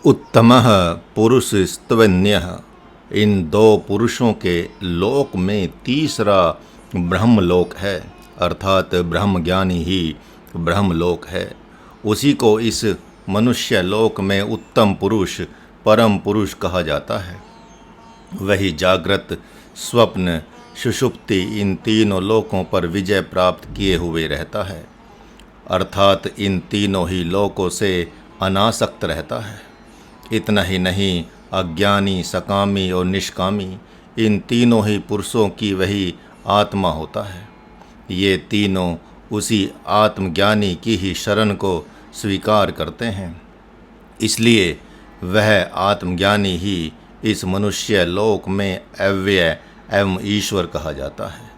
उत्तमः पुरुषस्त्वन्यः। इन दो पुरुषों के लोक में तीसरा ब्रह्मलोक है, अर्थात ब्रह्मज्ञानी ही ब्रह्मलोक है। उसी को इस मनुष्य लोक में उत्तम पुरुष, परम पुरुष कहा जाता है। वही जागृत, स्वप्न, सुषुप्ति इन तीनों लोकों पर विजय प्राप्त किए हुए रहता है, अर्थात इन तीनों ही लोकों से अनासक्त रहता है। इतना ही नहीं, अज्ञानी, सकामी और निष्कामी इन तीनों ही पुरुषों की वही आत्मा होता है। ये तीनों उसी आत्मज्ञानी की ही शरण को स्वीकार करते हैं, इसलिए वह आत्मज्ञानी ही इस मनुष्य लोक में अव्यय एवं ईश्वर कहा जाता है।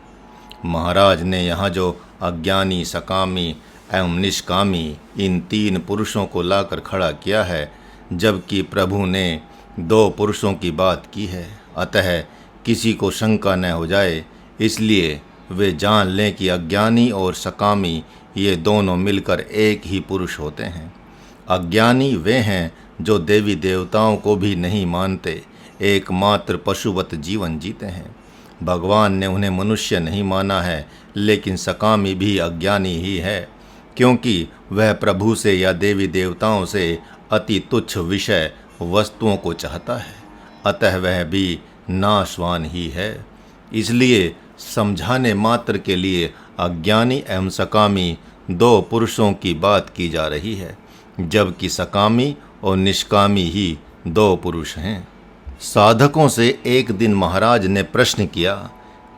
महाराज ने यहाँ जो अज्ञानी, सकामी एवं निष्कामी इन तीन पुरुषों को लाकर खड़ा किया है, जबकि प्रभु ने दो पुरुषों की बात की है, अतः किसी को शंका न हो जाए, इसलिए वे जान लें कि अज्ञानी और सकामी ये दोनों मिलकर एक ही पुरुष होते हैं। अज्ञानी वे हैं जो देवी देवताओं को भी नहीं मानते, एकमात्र पशुवत जीवन जीते हैं। भगवान ने उन्हें मनुष्य नहीं माना है, लेकिन सकामी भी अज्ञानी ही है, क्योंकि वह प्रभु से या देवी देवताओं से अति तुच्छ विषय वस्तुओं को चाहता है, अतः वह भी नाशवान ही है। इसलिए समझाने मात्र के लिए अज्ञानी एवं सकामी दो पुरुषों की बात की जा रही है, जबकि सकामी और निष्कामी ही दो पुरुष हैं। साधकों से एक दिन महाराज ने प्रश्न किया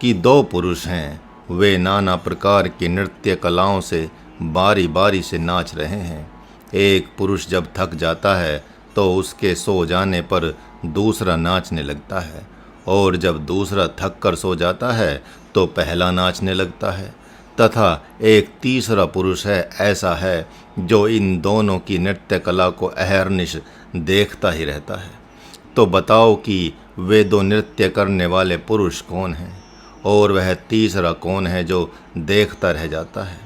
कि दो पुरुष हैं, वे नाना प्रकार की नृत्य कलाओं से बारी बारी से नाच रहे हैं। एक पुरुष जब थक जाता है तो उसके सो जाने पर दूसरा नाचने लगता है, और जब दूसरा थक कर सो जाता है तो पहला नाचने लगता है, तथा एक तीसरा पुरुष है ऐसा है जो इन दोनों की नृत्य कला को अहर्निश देखता ही रहता है। तो बताओ कि वे दो नृत्य करने वाले पुरुष कौन हैं, और वह तीसरा कौन है जो देखता रह जाता है।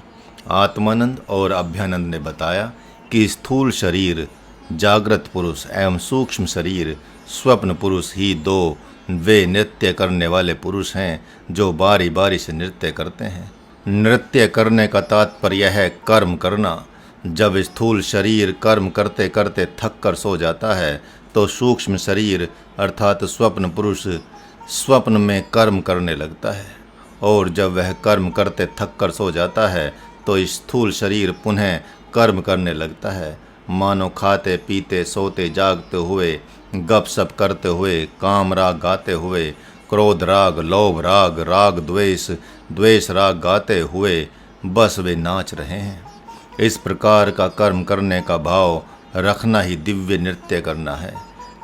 आत्मानंद और अभ्यानंद ने बताया कि स्थूल शरीर जागृत पुरुष एवं सूक्ष्म शरीर स्वप्न पुरुष ही दो वे नृत्य करने वाले पुरुष हैं जो बारी बारी से नृत्य करते हैं। नृत्य करने का तात्पर्य है कर्म करना। जब स्थूल शरीर कर्म करते करते थक कर सो जाता है तो सूक्ष्म शरीर अर्थात स्वप्न पुरुष स्वप्न में कर्म करने लगता है, और जब वह कर्म करते थक कर सो जाता है तो स्थूल शरीर पुनः कर्म करने लगता है, मानो खाते पीते सोते जागते हुए, गपशप करते हुए, काम राग गाते हुए, क्रोध राग, लोभ राग, राग द्वेष, द्वेष राग गाते हुए बस वे नाच रहे हैं। इस प्रकार का कर्म करने का भाव रखना ही दिव्य नृत्य करना है।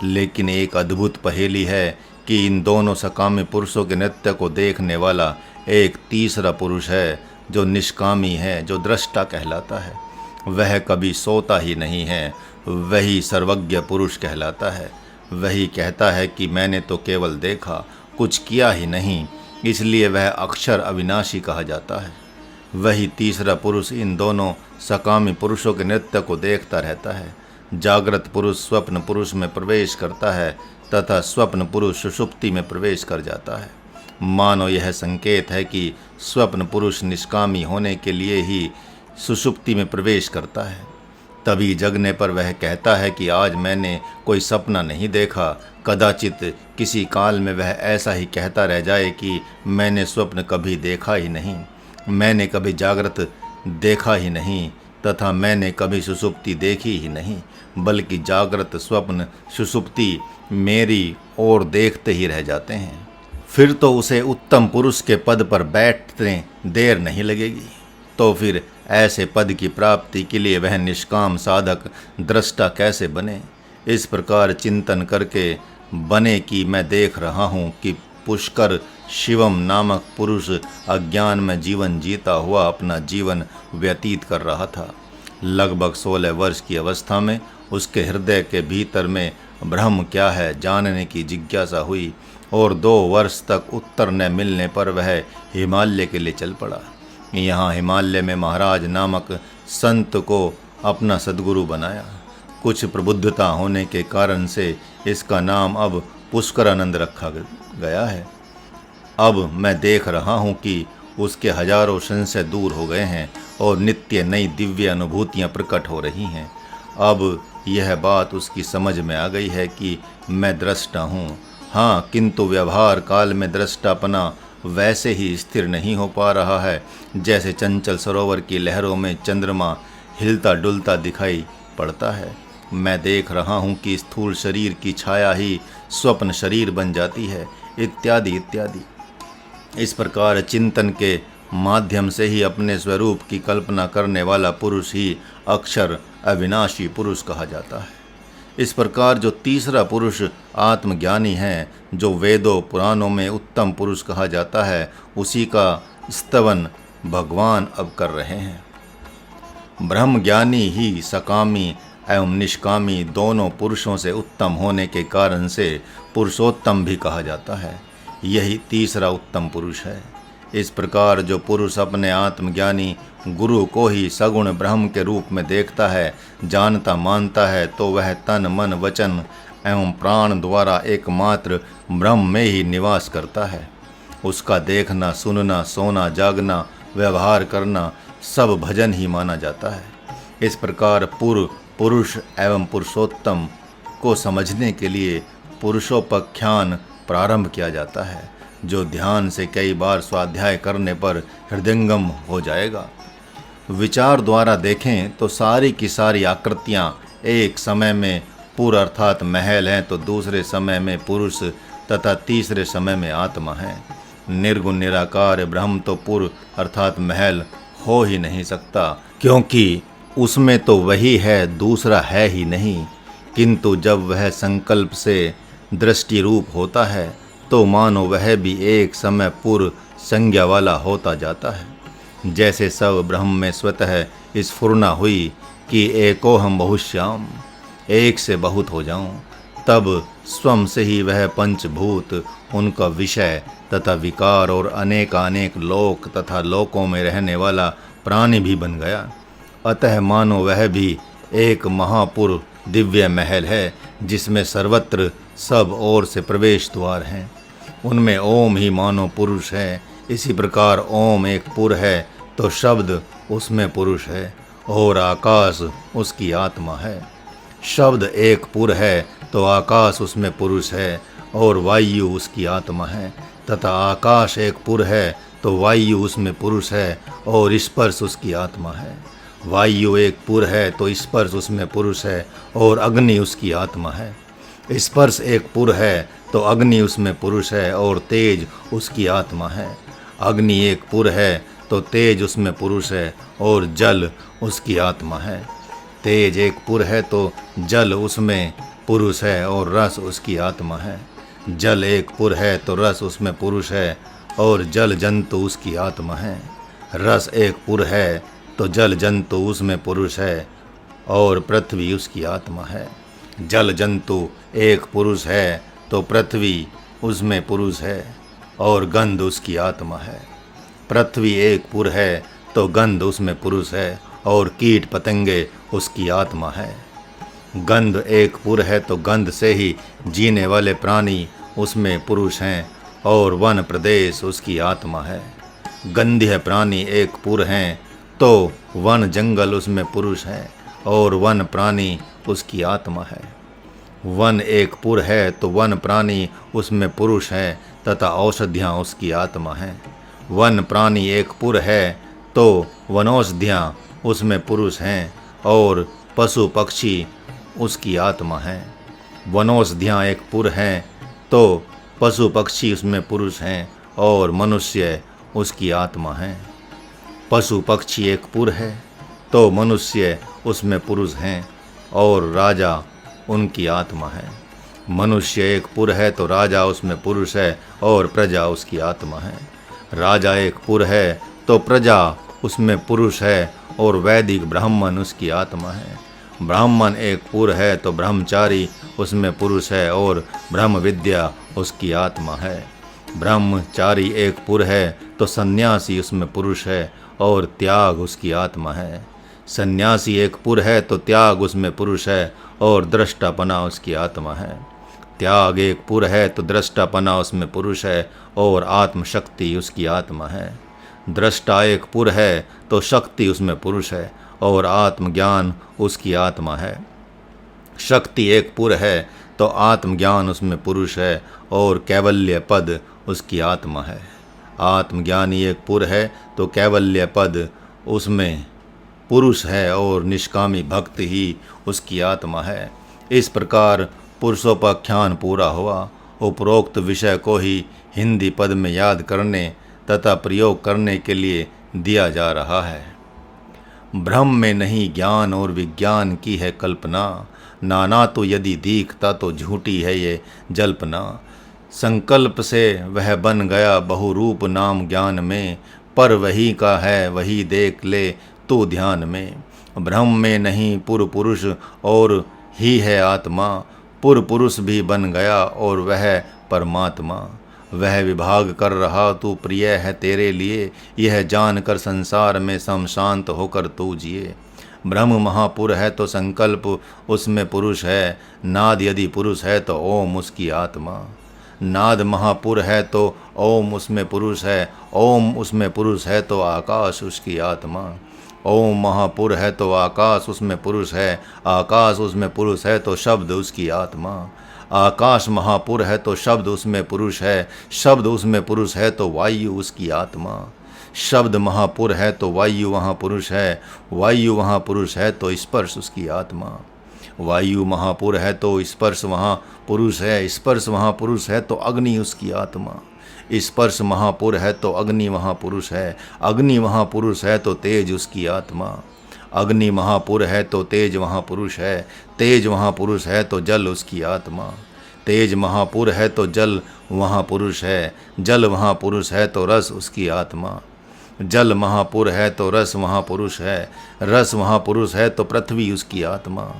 लेकिन एक अद्भुत पहेली है कि इन दोनों सकामी पुरुषों के नृत्य को देखने वाला एक तीसरा पुरुष है जो निष्कामी है, जो दृष्टा कहलाता है। वह कभी सोता ही नहीं है, वही सर्वज्ञ पुरुष कहलाता है। वही कहता है कि मैंने तो केवल देखा, कुछ किया ही नहीं, इसलिए वह अक्षर अविनाशी कहा जाता है। वही तीसरा पुरुष इन दोनों सकामी पुरुषों के नृत्य को देखता रहता है। जागृत पुरुष स्वप्न पुरुष में प्रवेश करता है तथा स्वप्न पुरुष सुषुप्ति में प्रवेश कर जाता है। मानो यह संकेत है कि स्वप्न पुरुष निष्कामी होने के लिए ही सुषुप्ति में प्रवेश करता है। तभी जगने पर वह कहता है कि आज मैंने कोई सपना नहीं देखा। कदाचित किसी काल में वह ऐसा ही कहता रह जाए कि मैंने स्वप्न कभी देखा ही नहीं, मैंने कभी जागृत देखा ही नहीं, तथा मैंने कभी सुषुप्ति देखी ही नहीं, बल्कि जागृत स्वप्न सुषुप्ति मेरी ओर देखते ही रह जाते हैं। फिर तो उसे उत्तम पुरुष के पद पर बैठने देर नहीं लगेगी। तो फिर ऐसे पद की प्राप्ति के लिए वह निष्काम साधक दृष्टा कैसे बने। इस प्रकार चिंतन करके बने कि मैं देख रहा हूँ कि पुष्कर शिवम नामक पुरुष अज्ञान में जीवन जीता हुआ अपना जीवन व्यतीत कर रहा था। लगभग 16 वर्ष की अवस्था में उसके हृदय के भीतर में ब्रह्म क्या है जानने की जिज्ञासा हुई, और 2 वर्ष तक उत्तर न मिलने पर वह हिमालय के लिए चल पड़ा। यहाँ हिमालय में महाराज नामक संत को अपना सद्गुरु बनाया। कुछ प्रबुद्धता होने के कारण से इसका नाम अब पुष्करानंद रखा गया है। अब मैं देख रहा हूँ कि उसके हजारों संशय दूर हो गए हैं और नित्य नई दिव्य अनुभूतियाँ प्रकट हो रही हैं। अब यह बात उसकी समझ में आ गई है कि मैं दृष्टा हूँ। हाँ, किंतु व्यवहार काल में दृष्टापना वैसे ही स्थिर नहीं हो पा रहा है जैसे चंचल सरोवर की लहरों में चंद्रमा हिलता डुलता दिखाई पड़ता है। मैं देख रहा हूँ कि स्थूल शरीर की छाया ही स्वप्न शरीर बन जाती है, इत्यादि इत्यादि। इस प्रकार चिंतन के माध्यम से ही अपने स्वरूप की कल्पना करने वाला पुरुष ही अक्षर अविनाशी पुरुष कहा जाता है। इस प्रकार जो तीसरा पुरुष आत्मज्ञानी है, जो वेदों पुराणों में उत्तम पुरुष कहा जाता है, उसी का स्तवन भगवान अब कर रहे हैं। ब्रह्मज्ञानी ही सकामी एवं निष्कामी दोनों पुरुषों से उत्तम होने के कारण से पुरुषोत्तम भी कहा जाता है। यही तीसरा उत्तम पुरुष है। इस प्रकार जो पुरुष अपने आत्मज्ञानी गुरु को ही सगुण ब्रह्म के रूप में देखता है, जानता मानता है, तो वह तन मन वचन एवं प्राण द्वारा एकमात्र ब्रह्म में ही निवास करता है। उसका देखना, सुनना, सोना, जागना, व्यवहार करना सब भजन ही माना जाता है। इस प्रकार पुरुष एवं पुरुषोत्तम को समझने के लिए पुरुषोपाख्यान प्रारंभ किया जाता है, जो ध्यान से कई बार स्वाध्याय करने पर हृदयंगम हो जाएगा। विचार द्वारा देखें तो सारी की सारी आकृतियाँ एक समय में पुर अर्थात महल हैं, तो दूसरे समय में पुरुष तथा तीसरे समय में आत्मा है। निर्गुण निराकार ब्रह्म तो पुर अर्थात महल हो ही नहीं सकता, क्योंकि उसमें तो वही है, दूसरा है ही नहीं। किंतु जब वह संकल्प से दृष्टि रूप होता है तो मानो वह भी एक समय पुर संज्ञा वाला होता जाता है। जैसे सब ब्रह्म में स्वतः स्फुरना हुई कि एकोहम बहुश्याम, एक से बहुत हो जाऊं, तब स्वयं से ही वह पंचभूत, उनका विषय तथा विकार और अनेकानेक लोक तथा लोकों में रहने वाला प्राणी भी बन गया। अतः मानो वह भी एक महापुर दिव्य महल है, जिसमें सर्वत्र सब ओर से प्रवेश द्वार हैं। उनमें ओम ही मानो पुरुष है। इसी प्रकार ओम एक पुर है तो शब्द उसमें पुरुष है और आकाश उसकी आत्मा है। शब्द एक पुर है तो आकाश उसमें पुरुष है और वायु उसकी आत्मा है, तथा आकाश एक पुर है तो वायु उसमें पुरुष है और स्पर्श उसकी आत्मा है। वायु एक पुर है तो स्पर्श उसमें पुरुष है और अग्नि उसकी आत्मा है। स्पर्श एक पुर है तो अग्नि उसमें पुरुष है और तेज उसकी आत्मा है। अग्नि एक पुर है तो तेज उसमें पुरुष है और जल उसकी आत्मा है। तेज एक पुर है तो जल उसमें पुरुष है और रस उसकी आत्मा है। जल एक पुर है तो रस उसमें पुरुष है और जल जंतु उसकी आत्मा है। रस एक पुर है तो जल जंतु उसमें पुरुष है और पृथ्वी उसकी आत्मा है। जल जंतु एक पुरुष है तो पृथ्वी उसमें पुरुष है और गंध उसकी आत्मा है। पृथ्वी एक पुर है तो गंध उसमें पुरुष है और कीट पतंगे उसकी आत्मा है। गंध एक पुर है तो गंध से ही जीने वाले प्राणी उसमें पुरुष हैं और वन प्रदेश उसकी आत्मा है। गंधीय प्राणी एक पुर हैं तो वन जंगल उसमें पुरुष हैं और वन प्राणी उसकी आत्मा है। वन एक पुर है तो वन प्राणी उसमें पुरुष है तथा औषधियाँ उसकी आत्मा है। वन प्राणी एक पुर है तो वनौषधियाँ उसमें पुरुष हैं और पशु पक्षी उसकी आत्मा है। वनौषधियाँ एक पुर हैं तो पशु पक्षी उसमें पुरुष हैं और मनुष्य उसकी आत्मा है। पशु पक्षी एक पुर है तो मनुष्य उसमें पुरुष हैं और राजा उनकी आत्मा है। मनुष्य एक पुर है तो राजा उसमें पुरुष है और प्रजा उसकी आत्मा है। राजा एक पुर है तो प्रजा उसमें पुरुष है और वैदिक ब्राह्मण उसकी आत्मा है। ब्राह्मण एक पुर है तो ब्रह्मचारी उसमें पुरुष है और ब्रह्म विद्या उसकी आत्मा है। ब्रह्मचारी एक पुर है तो सन्यासी उसमें पुरुष है और त्याग उसकी आत्मा है। सन्यासी एक पुर है तो त्याग उसमें पुरुष है और दृष्टापना उसकी आत्मा है। त्याग एक पुर है तो दृष्टापना उसमें पुरुष है और आत्मशक्ति उसकी आत्मा है। दृष्टा एक पुर है तो शक्ति उसमें पुरुष है और आत्मज्ञान उसकी आत्मा है। शक्ति एक पुर है तो आत्मज्ञान उसमें पुरुष है और कैवल्य पद उसकी आत्मा है। आत्मज्ञानी एक पुर है तो कैवल्य पद उसमें पुरुष है और निष्कामी भक्त ही उसकी आत्मा है। इस प्रकार पुरुषोपाख्यान पूरा हुआ। उपरोक्त विषय को ही हिंदी पद में याद करने तथा प्रयोग करने के लिए दिया जा रहा है। ब्रह्म में नहीं ज्ञान और विज्ञान की है कल्पना, नाना तो यदि दीखता तो झूठी है ये जल्पना। संकल्प से वह बन गया बहुरूप नाम ज्ञान में, पर वही का है वही देख ले तू ध्यान में। ब्रह्म में नहीं पुर पुरुष और ही है आत्मा, पुर पुरुष भी बन गया और वह परमात्मा। वह विभाग कर रहा तू प्रिय है तेरे लिए, यह जान कर संसार में सम शांत होकर तू जिए। ब्रह्म महापुर है तो संकल्प उसमें पुरुष है, नाद यदि पुरुष है तो ओम उसकी आत्मा। नाद महापुर है तो ओम उसमें पुरुष है, ओम उसमें पुरुष है तो आकाश उसकी आत्मा। ओम महापुर है तो आकाश उसमें पुरुष है, आकाश उसमें पुरुष है तो शब्द उसकी आत्मा। आकाश महापुर है तो शब्द उसमें पुरुष है, शब्द उसमें पुरुष है तो वायु उसकी आत्मा। शब्द महापुर है तो वायु वहाँ पुरुष है, वायु वहाँ पुरुष है तो स्पर्श उसकी आत्मा। वायु महापुर है तो स्पर्श वहाँ पुरुष है, स्पर्श वहाँ पुरुष है तो अग्नि उसकी आत्मा। स्पर्श महापुर है तो अग्नि वहाँ पुरुष है, अग्नि वहाँ पुरुष है तो तेज उसकी आत्मा। अग्नि महापुर है तो तेज वहाँ पुरुष है, तेज वहाँ पुरुष है तो जल उसकी आत्मा। तेज महापुर है तो जल वहाँ पुरुष है, जल वहाँ पुरुष है तो रस उसकी आत्मा। जल महापुर है तो रस वहाँ पुरुष है, रस वहाँ पुरुष है तो पृथ्वी उसकी आत्मा।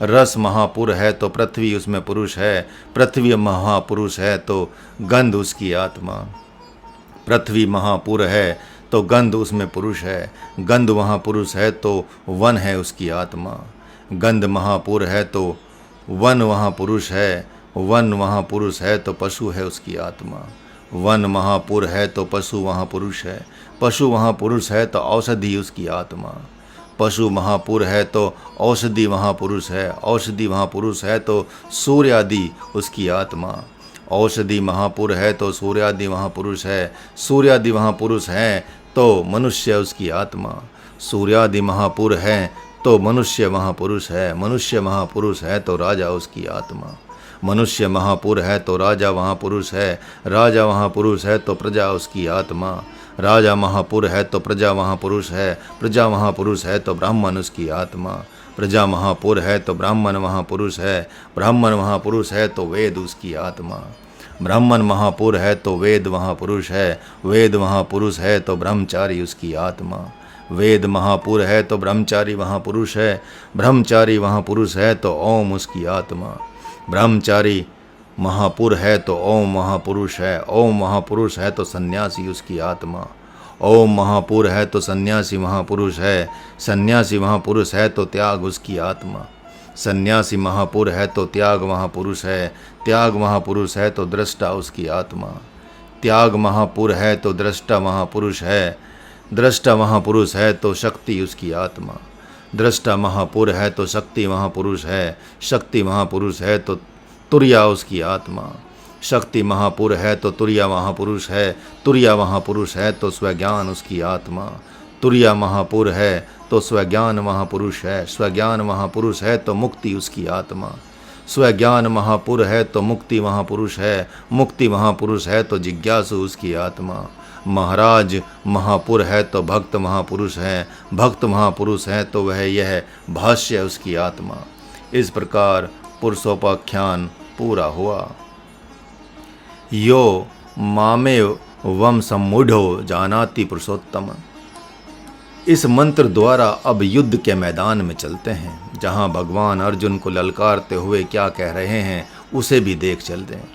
रस महापुर है तो पृथ्वी उसमें पुरुष है, पृथ्वी महापुरुष है तो गंध उसकी आत्मा। पृथ्वी महापुर है तो गंध उसमें पुरुष है, गंध वहाँ पुरुष है तो वन है उसकी आत्मा। गंध महापुर है तो वन वहाँ पुरुष है, वन वहाँ पुरुष है तो पशु है उसकी आत्मा। वन महापुर है तो पशु वहाँ पुरुष है, पशु वहाँ पुरुष है तो औषधि उसकी आत्मा। पशु महापुर है तो औषधि वहाँ पुरुष है, औषधि वहाँ पुरुष है तो सूर्यादि उसकी आत्मा। औषधि महापुर है तो सूर्यादि वहाँ पुरुष है, सूर्यादि वहाँ पुरुष है तो मनुष्य उसकी आत्मा। सूर्यादि महापुर है तो मनुष्य वहाँ पुरुष है, मनुष्य महापुरुष है तो राजा उसकी आत्मा। मनुष्य महापुर है तो राजा वहाँ पुरुष है, राजा वहाँ पुरुष है तो प्रजा उसकी आत्मा। राजा महापुर है तो प्रजा वहाँ पुरुष है, प्रजा वहाँ पुरुष है तो ब्राह्मण उसकी आत्मा। प्रजा महापुर है तो ब्राह्मण वहाँ पुरुष है, ब्राह्मण वहाँ पुरुष है तो वेद उसकी आत्मा। ब्राह्मण महापुर है तो वेद वहाँ पुरुष है, वेद वहाँ पुरुष है तो ब्रह्मचारी उसकी आत्मा। वेद महापुर है तो ब्रह्मचारी वहाँ पुरुष है, ब्रह्मचारी वहाँ पुरुष है तो ओम उसकी आत्मा। ब्रह्मचारी महापुर है तो ओम महापुरुष है, ओम महापुरुष है तो सन्यासी उसकी आत्मा। ओम महापुर है तो सन्यासी महापुरुष है, सन्यासी महापुरुष है तो त्याग उसकी आत्मा। सन्यासी महापुर है तो त्याग महापुरुष है, त्याग महापुरुष है तो दृष्टा उसकी आत्मा। त्याग महापुर है तो दृष्टा महापुरुष है, दृष्टा महापुरुष है तो शक्ति उसकी आत्मा। दृष्टा महापुर है तो शक्ति महापुरुष है, शक्ति महापुरुष है तो तुर्या उसकी आत्मा। शक्ति महापुर है तो तुर्या महापुरुष है, तुर्या महापुरुष है तो स्वज्ञान उसकी आत्मा। तुर्या महापुर है तो स्वज्ञान महापुरुष है, स्वज्ञान महापुरुष है तो मुक्ति उसकी आत्मा। स्वज्ञान महापुर है तो मुक्ति महापुरुष है, मुक्ति महापुरुष है तो जिज्ञासु उसकी आत्मा। महाराज महापुर है तो भक्त महापुरुष है, भक्त महापुरुष है तो वह यह भाष्य उसकी आत्मा। इस प्रकार पुरुषोपाख्यान पूरा हुआ। यो मामे वम सम्मूढ़ो जानाति पुरुषोत्तम। इस मंत्र द्वारा अब युद्ध के मैदान में चलते हैं, जहां भगवान अर्जुन को ललकारते हुए क्या कह रहे हैं उसे भी देख चलते हैं।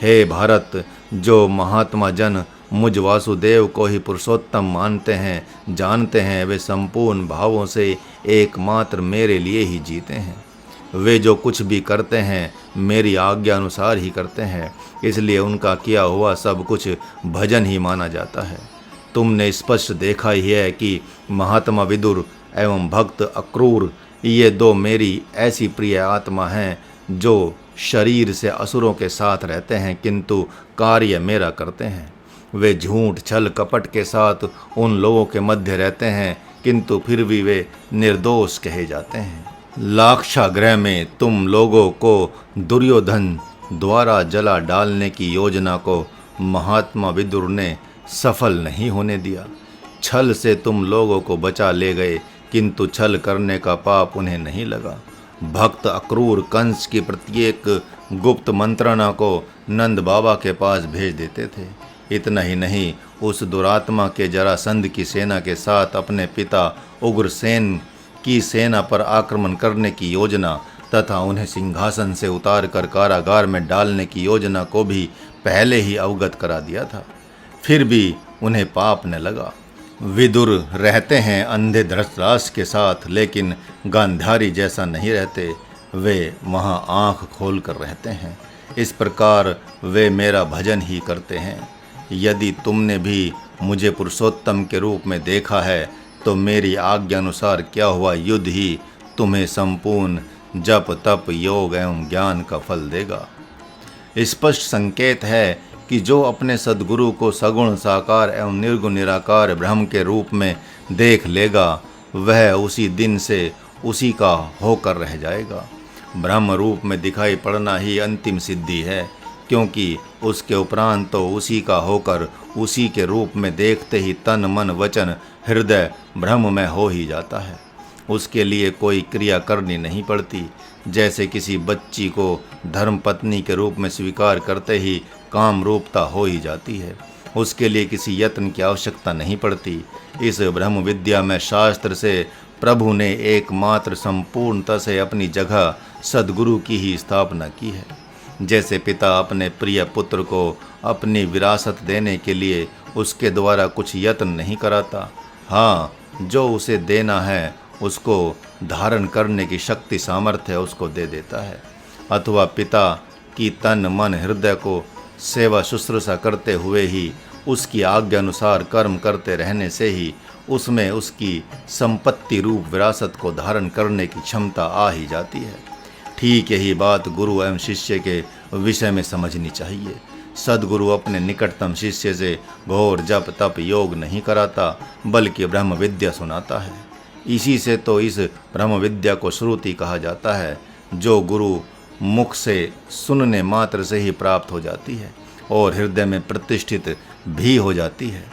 हे भारत, जो महात्मा जन मुझ वासुदेव को ही पुरुषोत्तम मानते हैं, जानते हैं, वे संपूर्ण भावों से एकमात्र मेरे लिए ही जीते हैं। वे जो कुछ भी करते हैं मेरी आज्ञा अनुसार ही करते हैं, इसलिए उनका किया हुआ सब कुछ भजन ही माना जाता है। तुमने स्पष्ट देखा ही है कि महात्मा विदुर एवं भक्त अक्रूर ये दो मेरी ऐसी प्रिय आत्मा हैं जो शरीर से असुरों के साथ रहते हैं किंतु कार्य मेरा करते हैं। वे झूठ छल कपट के साथ उन लोगों के मध्य रहते हैं किंतु फिर भी वे निर्दोष कहे जाते हैं। लाक्षागृह में तुम लोगों को दुर्योधन द्वारा जला डालने की योजना को महात्मा विदुर ने सफल नहीं होने दिया। छल से तुम लोगों को बचा ले गए किंतु छल करने का पाप उन्हें नहीं लगा। भक्त अक्रूर कंस की प्रत्येक गुप्त मंत्रणा को नंद बाबा के पास भेज देते थे। इतना ही नहीं, उस दुरात्मा के जरासंध की सेना के साथ अपने पिता उग्रसेन की सेना पर आक्रमण करने की योजना तथा उन्हें सिंहासन से उतार कर कारागार में डालने की योजना को भी पहले ही अवगत करा दिया था। फिर भी उन्हें पाप न लगा। विदुर रहते हैं अंधे धृतराष्ट्र के साथ, लेकिन गांधारी जैसा नहीं रहते। वे वहाँ आँख खोल कर रहते हैं। इस प्रकार वे मेरा भजन ही करते हैं। यदि तुमने भी मुझे पुरुषोत्तम के रूप में देखा है तो मेरी आज्ञा अनुसार क्या हुआ युद्ध ही तुम्हें संपूर्ण जप तप योग एवं ज्ञान का फल देगा। स्पष्ट संकेत है कि जो अपने सद्गुरु को सगुण साकार एवं निर्गुण निराकार ब्रह्म के रूप में देख लेगा वह उसी दिन से उसी का होकर रह जाएगा। ब्रह्म रूप में दिखाई पड़ना ही अंतिम सिद्धि है, क्योंकि उसके उपरांत तो उसी का होकर उसी के रूप में देखते ही तन मन वचन हृदय ब्रह्म में हो ही जाता है। उसके लिए कोई क्रिया करनी नहीं पड़ती। जैसे किसी बच्ची को धर्मपत्नी के रूप में स्वीकार करते ही काम रूपता हो ही जाती है, उसके लिए किसी यत्न की आवश्यकता नहीं पड़ती। इस ब्रह्म विद्या में शास्त्र से प्रभु ने एकमात्र संपूर्णता से अपनी जगह सद्गुरु की ही स्थापना की है। जैसे पिता अपने प्रिय पुत्र को अपनी विरासत देने के लिए उसके द्वारा कुछ यत्न नहीं कराता, हाँ, जो उसे देना है उसको धारण करने की शक्ति सामर्थ्य उसको दे देता है। अथवा पिता की तन मन हृदय को सेवा शुश्रूषा करते हुए ही उसकी आज्ञा अनुसार कर्म करते रहने से ही उसमें उसकी संपत्ति रूप विरासत को धारण करने की क्षमता आ ही जाती है। ठीक यही बात गुरु एवं शिष्य के विषय में समझनी चाहिए। सद्गुरु अपने निकटतम शिष्य से घोर जप तप योग नहीं कराता बल्कि ब्रह्म विद्या सुनाता है। इसी से तो इस ब्रह्म विद्या को श्रुति कहा जाता है, जो गुरु मुख से सुनने मात्र से ही प्राप्त हो जाती है और हृदय में प्रतिष्ठित भी हो जाती है।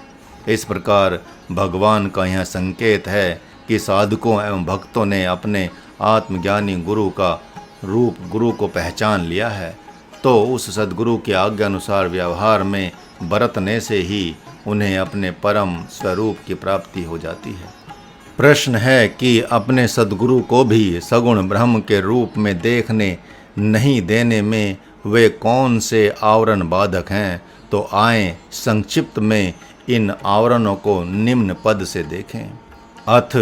इस प्रकार भगवान का यह संकेत है कि साधकों एवं भक्तों ने अपने आत्मज्ञानी गुरु का रूप गुरु को पहचान लिया है, तो उस सद्गुरु के आज्ञा अनुसार व्यवहार में बरतने से ही उन्हें अपने परम स्वरूप की प्राप्ति हो जाती है। प्रश्न है कि अपने सद्गुरु को भी सगुण ब्रह्म के रूप में देखने नहीं देने में वे कौन से आवरण बाधक हैं, तो आएं संक्षिप्त में इन आवरणों को निम्न पद से देखें। अथ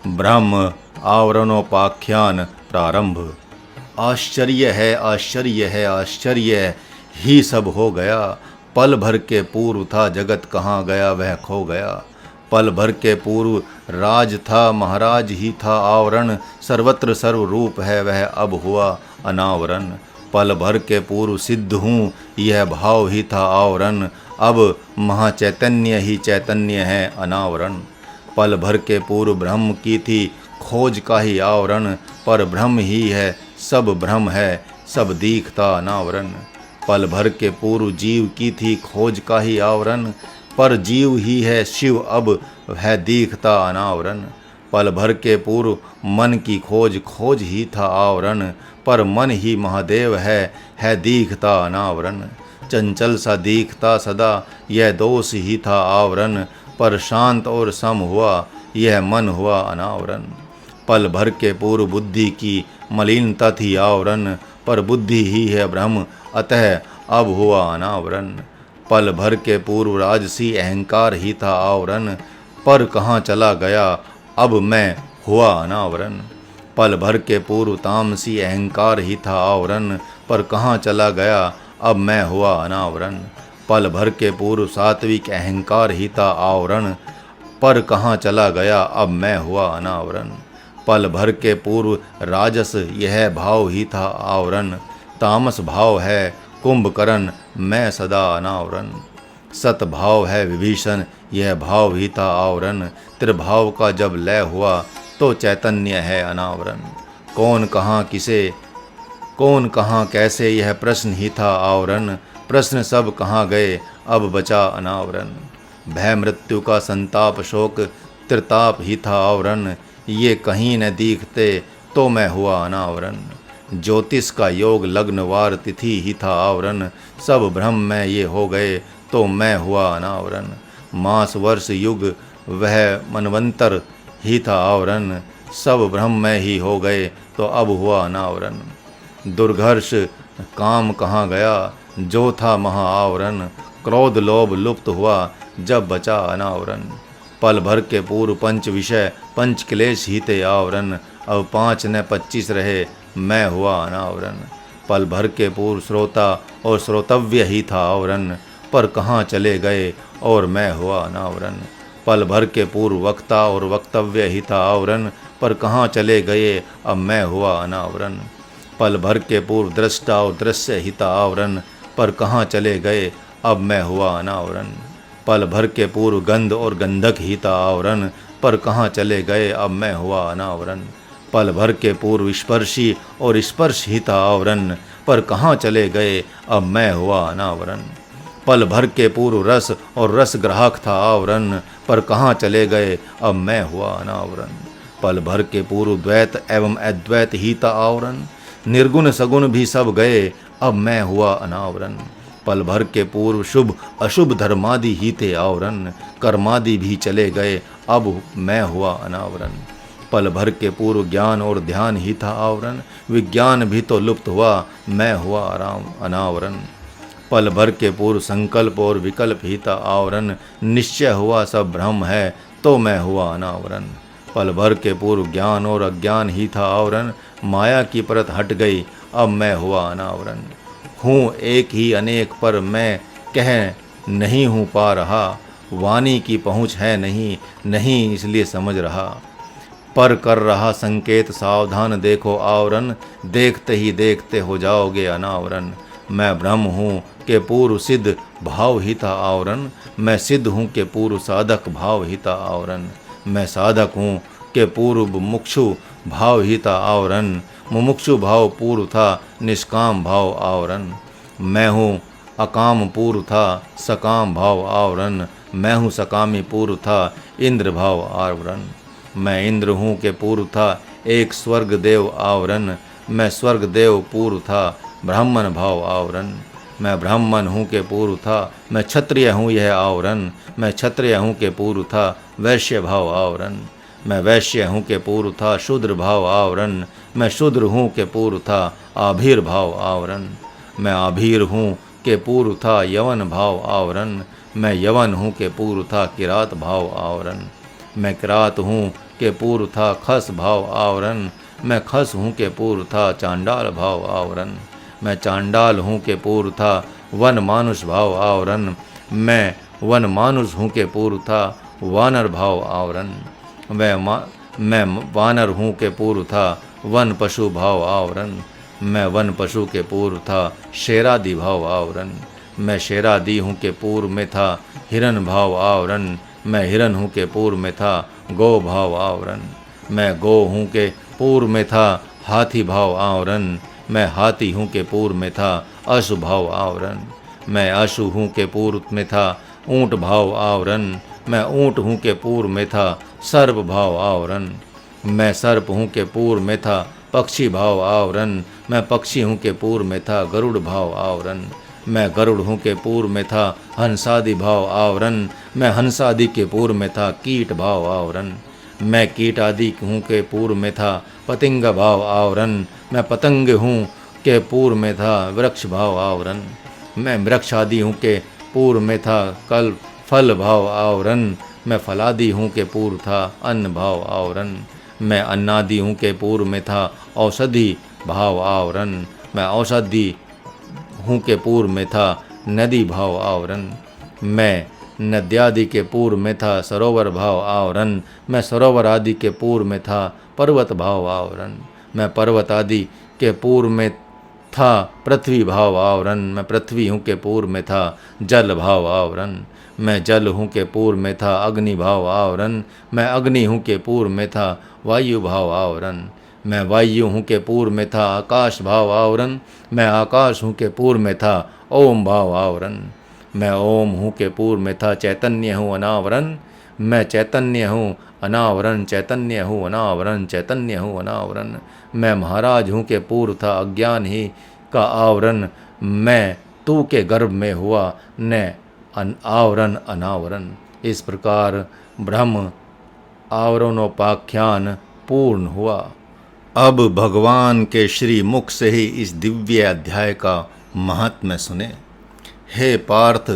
ब्रह्म आवरणोपाख्यान प्रारंभ। आश्चर्य है आश्चर्य है आश्चर्य ही सब हो गया, पल भर के पूर्व था जगत कहाँ गया वह खो गया। पल भर के पूर्व राज था महाराज ही था आवरण, सर्वत्र सर्वरूप है वह अब हुआ अनावरण। पल भर के पूर्व सिद्ध हूँ यह भाव ही था आवरण, अब महाचैतन्य ही चैतन्य है अनावरण। पल भर के पूर्व ब्रह्म की थी खोज का ही आवरण, पर ब्रह्म ही है सब ब्रह्म है सब दीखता अनावरण। पल भर के पूर्व जीव की थी खोज का ही आवरण, पर जीव ही है शिव अब है दीखता अनावरण। पल भर के पूर्व मन की खोज ही था आवरण, पर मन ही महादेव है दीखता अनावरण। चंचल सा दीखता सदा यह दोष ही था आवरण, पर शांत और सम हुआ यह मन हुआ अनावरण। पल भर के पूर्व बुद्धि की मलिनता थी आवरण, पर बुद्धि ही है ब्रह्म अतः अब हुआ अनावरण। पल भर के पूर्व राजसी अहंकार ही था आवरण, पर कहाँ चला गया अब मैं हुआ अनावरण। पल भर के पूर्व तामसी अहंकार ही था आवरण, पर कहाँ चला गया अब मैं हुआ अनावरण। पल भर के पूर्व सात्विक अहंकार ही था आवरण, पर कहाँ चला गया अब मैं हुआ अनावरण। पल भर के पूर्व राजस यह भाव ही था आवरण, तामस भाव है कुंभकर्ण मैं सदा अनावरण। सत भाव है विभीषण यह भाव ही था आवरण, त्रिभाव का जब लय हुआ तो चैतन्य है अनावरण। कौन कहाँ कैसे यह प्रश्न ही था आवरण, प्रश्न सब कहाँ गए अब बचा अनावरण। भय मृत्यु का संताप शोक त्रिताप ही था आवरण, ये कहीं न दिखते तो मैं हुआ अनावरण। ज्योतिष का योग लग्नवार तिथि ही था आवरण, सब भ्रम में ये हो गए तो मैं हुआ अनावरण। मास वर्ष युग वह मनवंतर ही था आवरण, सब भ्रम में ही हो गए तो अब हुआ अनावरण। दुर्घर्ष काम कहाँ गया जो था महाआवरण, क्रोध लोभ लुप्त हुआ जब बचा अनावरण। पल भर के पूर्व पंच विषय पंच क्लेश ही थे आवरण, अब 5 न 25 रहे मैं हुआ अनावरण। पल भर के पूर्व श्रोता और श्रोतव्य ही था आवरण, पर कहाँ चले गए और मैं हुआ अनावरण। पल भर के पूर्व वक्ता और वक्तव्य ही था आवरण, पर कहाँ चले गए अब मैं हुआ अनावरण। पल भर के पूर्व दृष्टा और दृश्य ही था आवरण, पर कहाँ चले गए अब मैं हुआ अनावरण। पल भर के पूर्व गंध और गंधक ही था आवरण, पर कहाँ चले गए अब मैं हुआ अनावरण। पल भर के पूर्व स्पर्शी और स्पर्श ही था आवरण, पर कहाँ चले गए अब मैं हुआ अनावरण। पल भर के पूर्व रस और रस ग्राहक था आवरण, पर कहाँ चले गए अब मैं हुआ अनावरण। पल भर के पूर्व द्वैत एवं अद्वैत ही था आवरण, निर्गुण सगुण भी सब गए अब मैं हुआ अनावरण। पल भर के पूर्व शुभ अशुभ धर्मादि ही थे आवरण, कर्मादि भी चले गए अब मैं हुआ अनावरण। पल भर के पूर्व ज्ञान और ध्यान ही था आवरण, विज्ञान भी तो लुप्त हुआ मैं हुआ अनावरण। पल भर के पूर्व संकल्प और विकल्प ही था आवरण, निश्चय हुआ सब भ्रम है तो मैं हुआ अनावरण। पल भर के पूर्व ज्ञान और अज्ञान ही था आवरण, माया की परत हट गई अब मैं हुआ अनावरण। हूँ एक ही अनेक पर मैं कह नहीं हूँ पा रहा, वाणी की पहुँच है नहीं इसलिए समझ रहा। पर कर रहा संकेत सावधान देखो आवरण, देखते ही देखते हो जाओगे अनावरण। मैं ब्रह्म हूँ के पूर्व सिद्ध भाव ही था आवरण, मैं सिद्ध हूँ के पूर्व साधक भाव ही था आवरण। मैं साधक हूँ के पूर्व मुमुक्षु भाव ही था आवरण, मुमुक्षु भाव पूर्व था निष्काम भाव आवरण। मैं हूँ अकाम पूर्व था सकाम भाव आवरण, मैं हूँ सकामी पूर्व था इंद्र भाव आवरण। मैं इंद्र हूँ के पूर्व था एक स्वर्ग देव आवरण, मैं स्वर्ग देव पूर्व था ब्राह्मण भाव आवरण। मैं ब्राह्मण हूँ के पूर्व था मैं क्षत्रिय हूँ यह आवरण, मैं क्षत्रिय हूँ के पूर्व था वैश्य भाव आवरण। मैं वैश्य हूँ के पूर्व था शूद्र भाव आवरण, मैं शूद्र हूँ के पूर्व था आभीर भाव आवरण। मैं आभीर हूँ के पूर्व था यवन भाव आवरण, मैं यवन हूँ के पूर्व था किरात भाव आवरण। मैं किरात हूँ के पूर्व था खस भाव आवरण, मैं खस हूँ के पूर्व था चांडाल भाव आवरण। मैं चांडाल हूँ के पूर्व था वन मानुष भाव आवरण, मैं वन मानुष हूँ के पूर्व था वानर भाव आवरण। मैं वानर हूँ के पूर्व था वन पशु भाव आवरण, मैं वन पशु के पूर्व था शेरादि भाव आवरण। मैं शेरादि हूँ के पूर्व में था हिरन भाव आवरण, मैं हिरन हूँ के पूर्व में था गौ भाव आवरण। मैं गौ हूँ के पूर्व में था हाथी भाव आवरण, मैं हाथी हूँ के पूर्व में था अश्व भाव आवरण। मैं अश्व हूँ के पूर्व में था ऊँट भाव आवरण, मैं ऊँट हूँ के पूर्व में था सर्प भाव आवरण। मैं सर्प हूँ के पूर्व में था पक्षी भाव आवरण, मैं पक्षी हूँ के पूर्व में था गरुड़ भाव आवरण। मैं गरुड़ हूँ के पूर्व में था हंसादि भाव आवरण, मैं हंसादि के पूर्व में था कीट भाव आवरण। मैं कीट आदि हूँ के पूर्व में था पतंग भाव आवरण, मैं पतंग हूँ के पूर्व में था वृक्ष भाव आवरण। मैं वृक्ष आदि हूँ के पूर्व में था कल फल भाव आवरण, मैं फलादि हूँ के पूर्व था अन्न भाव आवरण। मैं अन्नादि हूँ के पूर्व में था औषधि भाव आवरण। मैं औषधि हूँ के पूर्व में था नदी भाव आवरण। मैं नद्यादि के पूर्व में था सरोवर भाव आवरण। मैं सरोवर आदि के पूर्व में था पर्वत भाव आवरण। मैं पर्वत आदि के पूर्व में था पृथ्वी भाव आवरण। मैं पृथ्वी हूँ के पूर्व में था जल भाव आवरण। मैं जल हूँ के पूर्व में था अग्नि भाव आवरण। मैं अग्नि हूँ के पूर्व में था वायु भाव आवरण। मैं वायु हूँ के पूर्व में था आकाश भाव आवरण। मैं आकाश हूँ के पूर्व में था ओम भाव आवरण। मैं ओम हूँ के पूर्व में था चैतन्य हूँ अनावरण। मैं चैतन्य हूँ अनावरण। चैतन्य हूँ अनावरण। चैतन्य हूँ अनावरण। मैं महाराज हूँ के पूर्व था अज्ञान ही का आवरण। मैं तू के गर्भ में हुआ न आवरण अनावरण। इस प्रकार ब्रह्म आवरणोपाख्यान पूर्ण हुआ। अब भगवान के श्री मुख से ही इस दिव्य अध्याय का महात्म्य सुने। हे पार्थ,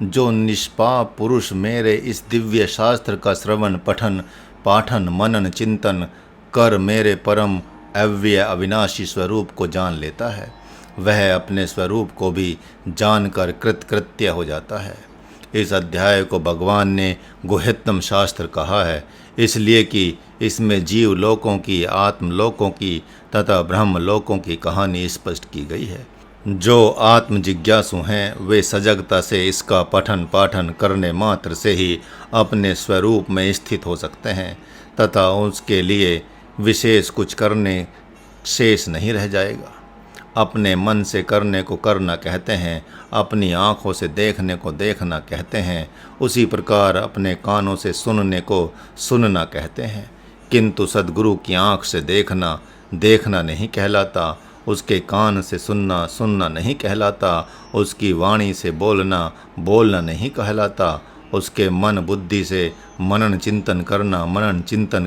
जो निष्पाप पुरुष मेरे इस दिव्य शास्त्र का श्रवण पठन पाठन मनन चिंतन कर मेरे परम अव्यय अविनाशी स्वरूप को जान लेता है, वह अपने स्वरूप को भी जानकर कृतकृत्य हो जाता है। इस अध्याय को भगवान ने गुह्यतम शास्त्र कहा है, इसलिए कि इसमें जीव लोकों की, आत्म लोकों की तथा ब्रह्म लोकों की कहानी स्पष्ट की गई है। जो आत्म जिज्ञासु हैं वे सजगता से इसका पठन पाठन करने मात्र से ही अपने स्वरूप में स्थित हो सकते हैं तथा उसके लिए विशेष कुछ करने शेष नहीं रह जाएगा। अपने मन से करने को करना कहते हैं, अपनी आँखों से देखने को देखना कहते हैं, उसी प्रकार अपने कानों से सुनने को सुनना कहते हैं। किंतु सद्गुरु की आँख से देखना देखना नहीं कहलाता, उसके कान से सुनना सुनना नहीं कहलाता, उसकी वाणी से बोलना बोलना नहीं कहलाता, उसके मन बुद्धि से मनन चिंतन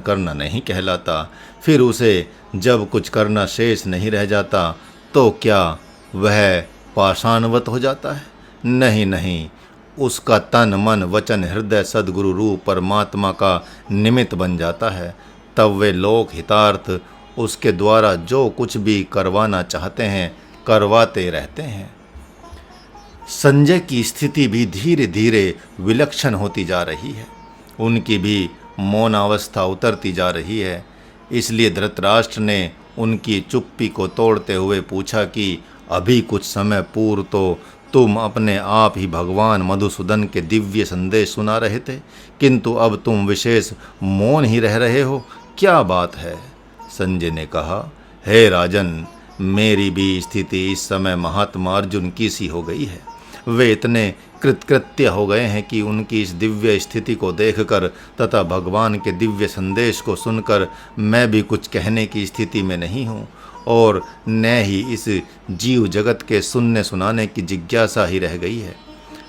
करना नहीं कहलाता। फिर उसे जब कुछ करना शेष नहीं रह जाता तो क्या वह पाषाणवत हो जाता है? नहीं नहीं, उसका तन मन वचन हृदय सद्गुरु रूप परमात्मा का निमित्त बन जाता है। तब वे लोक हितार्थ उसके द्वारा जो कुछ भी करवाना चाहते हैं करवाते रहते हैं। संजय की स्थिति भी धीरे धीरे विलक्षण होती जा रही है, उनकी भी मौनावस्था उतरती जा रही है। इसलिए धृतराष्ट्र ने उनकी चुप्पी को तोड़ते हुए पूछा कि अभी कुछ समय पूर्व तो तुम अपने आप ही भगवान मधुसूदन के दिव्य संदेश सुना रहे थे, किंतु अब तुम विशेष मौन ही रह रहे हो, क्या बात है? संजय ने कहा, हे राजन, मेरी भी स्थिति इस समय महात्मा अर्जुन की सी हो गई है। वे इतने कृतकृत्य हो गए हैं कि उनकी इस दिव्य स्थिति को देखकर तथा भगवान के दिव्य संदेश को सुनकर मैं भी कुछ कहने की स्थिति में नहीं हूँ और न ही इस जीव जगत के सुनने सुनाने की जिज्ञासा ही रह गई है।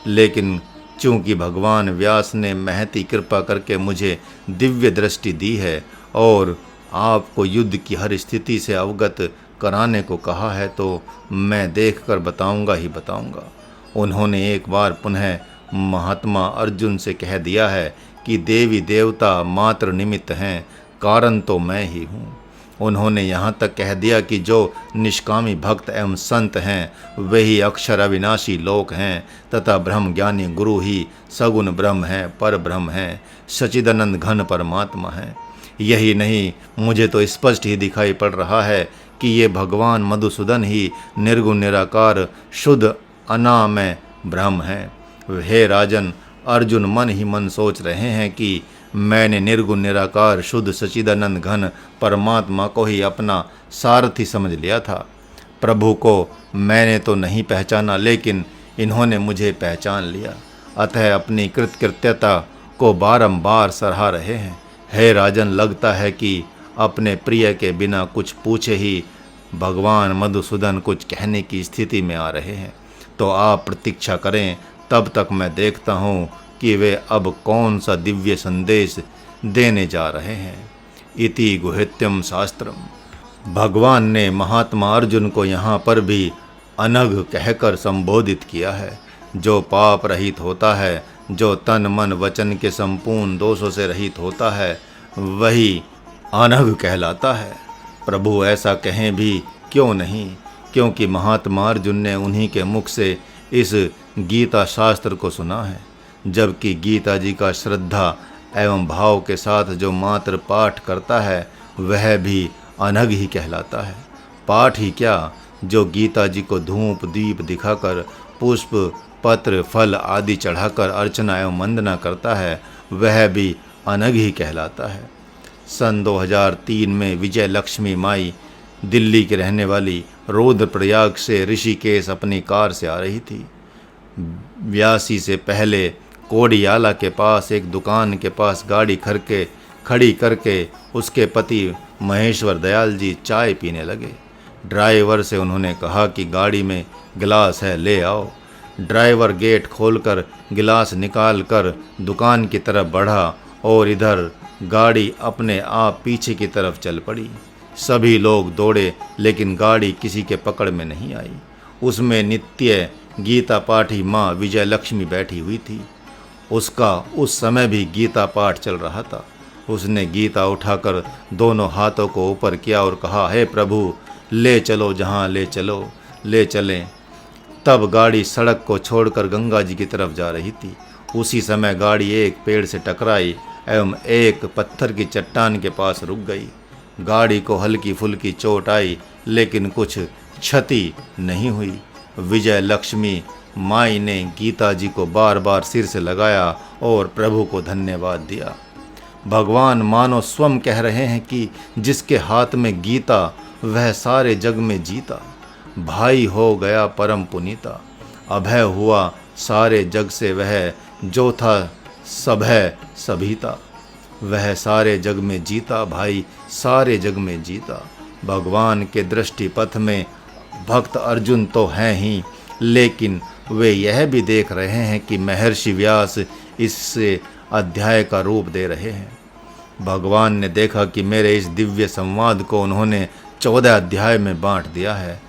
लेकिन चूँकि भगवान व्यास ने महती कृपा करके मुझे दिव्य दृष्टि दी है और आपको युद्ध की हर स्थिति से अवगत कराने को कहा है, तो मैं देखकर बताऊंगा ही बताऊंगा। उन्होंने एक बार पुनः महात्मा अर्जुन से कह दिया है कि देवी देवता मात्र निमित्त हैं, कारण तो मैं ही हूँ। उन्होंने यहाँ तक कह दिया कि जो निष्कामी भक्त एवं संत हैं वे ही अक्षर अविनाशी लोक हैं तथा ब्रह्म ज्ञानी गुरु ही सगुण ब्रह्म हैं, पर ब्रह्म हैं, सच्चिदानंद घन परमात्मा हैं। यही नहीं, मुझे तो स्पष्ट ही दिखाई पड़ रहा है कि ये भगवान मधुसूदन ही निर्गुण निराकार शुद्ध अनामय ब्रह्म हैं। हे राजन, अर्जुन मन ही मन सोच रहे हैं कि मैंने निर्गुण निराकार शुद्ध सच्चिदानंद घन परमात्मा को ही अपना सारथी समझ लिया था। प्रभु को मैंने तो नहीं पहचाना, लेकिन इन्होंने मुझे पहचान लिया, अतः अपनी कृतकृत्यता को बारंबार सराह रहे हैं। हे राजन, लगता है कि अपने प्रिय के बिना कुछ पूछे ही भगवान मधुसूदन कुछ कहने की स्थिति में आ रहे हैं, तो आप प्रतीक्षा करें, तब तक मैं देखता हूँ कि वे अब कौन सा दिव्य संदेश देने जा रहे हैं। इति गुह्यतम शास्त्रम। भगवान ने महात्मा अर्जुन को यहाँ पर भी अनघ कहकर संबोधित किया है। जो पाप रहित होता है, जो तन मन वचन के संपूर्ण दोषों से रहित होता है, वही अनघ कहलाता है। प्रभु ऐसा कहें भी क्यों नहीं, क्योंकि महात्मा अर्जुन ने उन्हीं के मुख से इस गीता शास्त्र को सुना है। जबकि गीता जी का श्रद्धा एवं भाव के साथ जो मात्र पाठ करता है वह भी अनघ ही कहलाता है। पाठ ही क्या, जो गीता जी को धूप दीप दिखाकर, पुष्प पत्र फल आदि चढ़ाकर अर्चना एवं वंदना करता है वह भी अनघ ही कहलाता है। सन 2003 में विजय लक्ष्मी माई दिल्ली की रहने वाली रुद्रप्रयाग से ऋषिकेश अपनी कार से आ रही थी। व्यासी से पहले कोडियाला के पास एक दुकान के पास गाड़ी खड़ी करके उसके पति महेश्वर दयाल जी चाय पीने लगे। ड्राइवर से उन्होंने कहा कि गाड़ी में गिलास है, ले आओ। ड्राइवर गेट खोलकर गिलास निकाल कर दुकान की तरफ बढ़ा और इधर गाड़ी अपने आप पीछे की तरफ चल पड़ी। सभी लोग दौड़े लेकिन गाड़ी किसी के पकड़ में नहीं आई। उसमें नित्य गीता पाठी माँ विजय लक्ष्मी बैठी हुई थी। उसका उस समय भी गीता पाठ चल रहा था। उसने गीता उठाकर दोनों हाथों को ऊपर किया और कहा, हे प्रभु, ले चलो जहाँ ले चलो, ले चलें। तब गाड़ी सड़क को छोड़कर गंगा जी की तरफ जा रही थी। उसी समय गाड़ी एक पेड़ से टकराई एवं एक पत्थर की चट्टान के पास रुक गई। गाड़ी को हल्की फुल्की चोट आई लेकिन कुछ क्षति नहीं हुई। विजय लक्ष्मी माई ने गीता जी को बार बार सिर से लगाया और प्रभु को धन्यवाद दिया। भगवान मानो स्वयं कह रहे हैं कि जिसके हाथ में गीता वह सारे जग में जीता। भाई हो गया परम पुनीता, अभय हुआ सारे जग से वह, जो था सभय सभीता। वह सारे जग में जीता, भाई सारे जग में जीता। भगवान के दृष्टि पथ में भक्त अर्जुन तो हैं ही, लेकिन वे यह भी देख रहे हैं कि महर्षि व्यास इससे अध्याय का रूप दे रहे हैं। भगवान ने देखा कि मेरे इस दिव्य संवाद को उन्होंने 14 अध्याय में बांट दिया है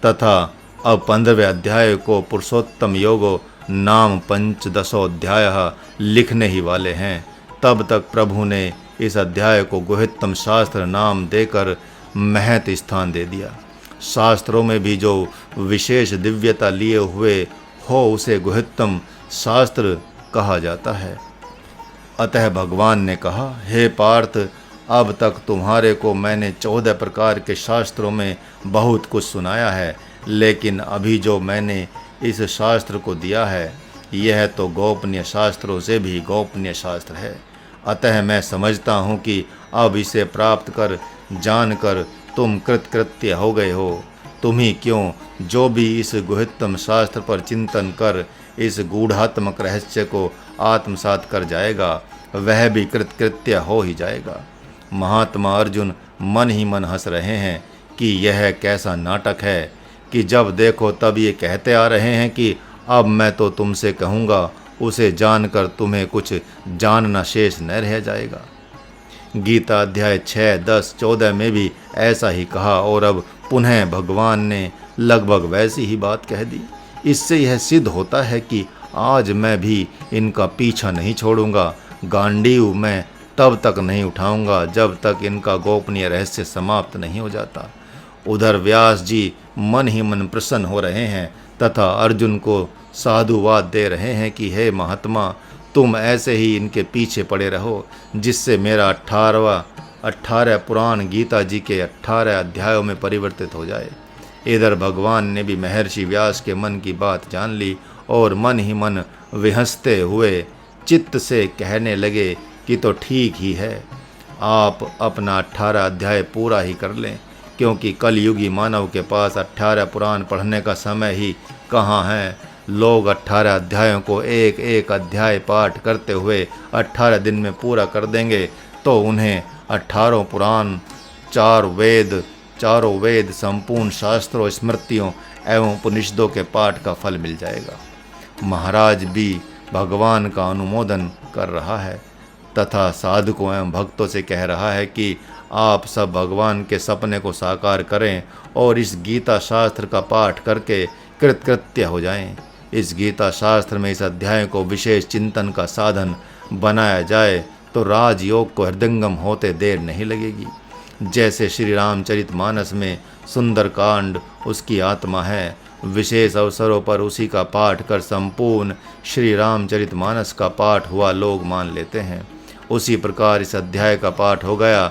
तथा अब 15वें अध्याय को पुरुषोत्तम योगो नाम पंचदशोऽध्याय लिखने ही वाले हैं। तब तक प्रभु ने इस अध्याय को गुह्यतम शास्त्र नाम देकर महत स्थान दे दिया। शास्त्रों में भी जो विशेष दिव्यता लिए हुए हो उसे गुह्यतम शास्त्र कहा जाता है। अतः भगवान ने कहा, हे पार्थ, अब तक तुम्हारे को मैंने 14 प्रकार के शास्त्रों में बहुत कुछ सुनाया है, लेकिन अभी जो मैंने इस शास्त्र को दिया है यह तो गोपनीय शास्त्रों से भी गोपनीय शास्त्र है। अतः मैं समझता हूँ कि अब इसे प्राप्त कर जानकर तुम कृतकृत्य हो गए हो। तुम ही क्यों, जो भी इस गुह्यतम शास्त्र पर चिंतन कर इस गूढ़ात्मक रहस्य को आत्मसात कर जाएगा वह भी कृतकृत्य हो ही जाएगा। महात्मा अर्जुन मन ही मन हंस रहे हैं कि यह कैसा नाटक है कि जब देखो तब ये कहते आ रहे हैं कि अब मैं तो तुमसे कहूँगा, उसे जानकर तुम्हें कुछ जानना शेष न रह जाएगा। गीता अध्याय 6, 10, 14 में भी ऐसा ही कहा और अब पुनः भगवान ने लगभग वैसी ही बात कह दी। इससे यह सिद्ध होता है कि आज मैं भी इनका पीछा नहीं छोड़ूंगा। गांडीव मैं तब तक नहीं उठाऊंगा जब तक इनका गोपनीय रहस्य समाप्त नहीं हो जाता। उधर व्यास जी मन ही मन प्रसन्न हो रहे हैं तथा अर्जुन को साधुवाद दे रहे हैं कि हे महात्मा, तुम ऐसे ही इनके पीछे पड़े रहो जिससे मेरा 18 पुराण गीता जी के 18 अध्यायों में परिवर्तित हो जाए। इधर भगवान ने भी महर्षि व्यास के मन की बात जान ली और मन ही मन विहंसते हुए चित्त से कहने लगे कि तो ठीक ही है, आप अपना 18 अध्याय पूरा ही कर लें, क्योंकि कलयुगी मानव के पास 18 पुराण पढ़ने का समय ही कहाँ है। लोग 18 अध्यायों को एक एक अध्याय पाठ करते हुए 18 दिन में पूरा कर देंगे तो उन्हें 18 पुराण, 4 वेद, संपूर्ण शास्त्रों, स्मृतियों एवं उपनिषदों के पाठ का फल मिल जाएगा। महाराज भी भगवान का अनुमोदन कर रहा है तथा साधकों एवं भक्तों से कह रहा है कि आप सब भगवान के सपने को साकार करें और इस गीता शास्त्र का पाठ करके कृतकृत्य हो जाएं। इस गीता शास्त्र में इस अध्याय को विशेष चिंतन का साधन बनाया जाए तो राजयोग को हृदयंगम होते देर नहीं लगेगी। जैसे श्री रामचरितमानस में सुंदरकांड उसकी आत्मा है, विशेष अवसरों पर उसी का पाठ कर संपूर्ण श्री रामचरितमानस का पाठ हुआ लोग मान लेते हैं, उसी प्रकार इस अध्याय का पाठ हो गया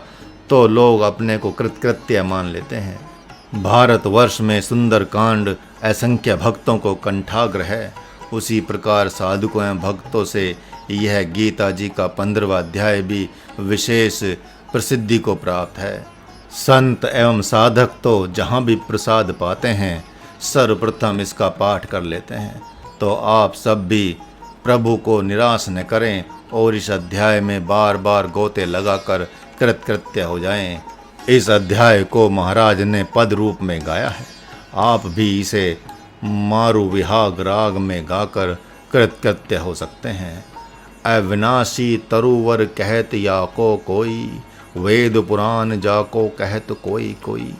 तो लोग अपने को कृतकृत्य मान लेते हैं। भारतवर्ष में सुंदरकांड असंख्य भक्तों को कंठाग्र है, उसी प्रकार साधुकों एवं भक्तों से यह गीता जी का 15वां अध्याय भी विशेष प्रसिद्धि को प्राप्त है। संत एवं साधक तो जहाँ भी प्रसाद पाते हैं सर्वप्रथम इसका पाठ कर लेते हैं। तो आप सब भी प्रभु को निराश न करें और इस अध्याय में बार बार गोते लगाकर कृतकृत्य हो जाएं। इस अध्याय को महाराज ने पद रूप में गाया है, आप भी इसे मारु विहाग राग में गाकर कृतकृत्य हो सकते हैं। अविनाशी तरुवर कहत या को कोई, वेद पुराण जाको कहत कोई कोई।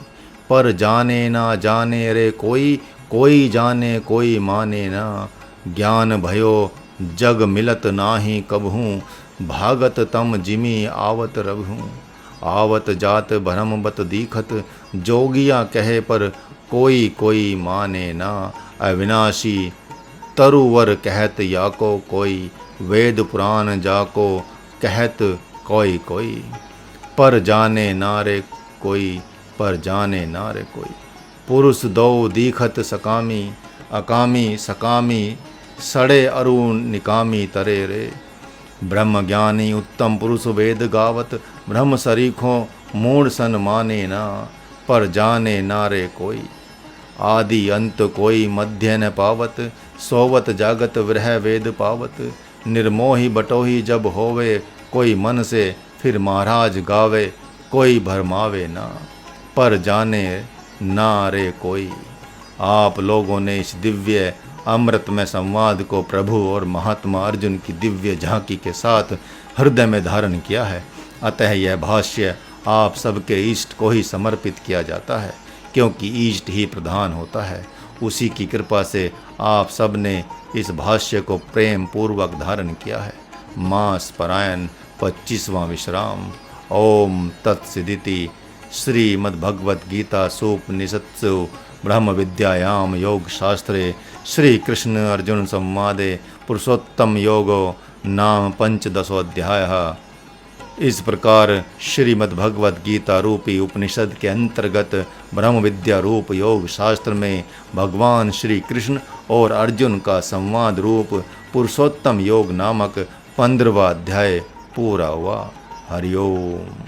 पर जाने ना जाने रे कोई, कोई जाने कोई माने ना। ज्ञान भयो जग मिलत नाही कबहूँ, भागत तम जिमी आवत रबहूँ। आवत जात भरम बत दीखत, जोगिया कहे पर कोई कोई माने ना। अविनाशी तरुवर कहत याको कोई, वेद पुराण जाको कहत कोई कोई। पर जाने नारे कोई, पर जाने नारे कोई। पुरुष दो दीखत सकामी, अकामी सकामी, सड़े अरु निकामी तरे रे। ब्रह्म ज्ञानी उत्तम पुरुष वेद गावत, ब्रह्म सरीखों मूढ़ सन माने ना। पर जाने नारे कोई, आदि अंत कोई मध्य न पावत। सोवत जागत विरह वेद पावत, निर्मोही बटोही जब होवे। कोई मन से फिर महाराज गावे, कोई भरमावे ना। पर जाने ना रे कोई। आप लोगों ने इस दिव्य अमृतमय संवाद को प्रभु और महात्मा अर्जुन की दिव्य झांकी के साथ हृदय में धारण किया है, अतः यह भाष्य आप सबके इष्ट को ही समर्पित किया जाता है, क्योंकि इष्ट ही प्रधान होता है। उसी की कृपा से आप सब ने इस भाष्य को प्रेम पूर्वक धारण किया है। मास परायण 25वां विश्राम। ओम तत्सदिति। श्रीमद्भगवद्गीता सूपनिषत्सु ब्रह्म विद्यायाम योग शास्त्रे श्री कृष्ण अर्जुन संवादे पुरुषोत्तम योगो नाम 15वाध्याय। इस प्रकार श्रीमद्भगवद गीता रूपी उपनिषद के अंतर्गत ब्रह्म विद्या रूप योग शास्त्र में भगवान श्री कृष्ण और अर्जुन का संवाद रूप पुरुषोत्तम योग नामक 15वां अध्याय पूरा हुआ। हरिओम।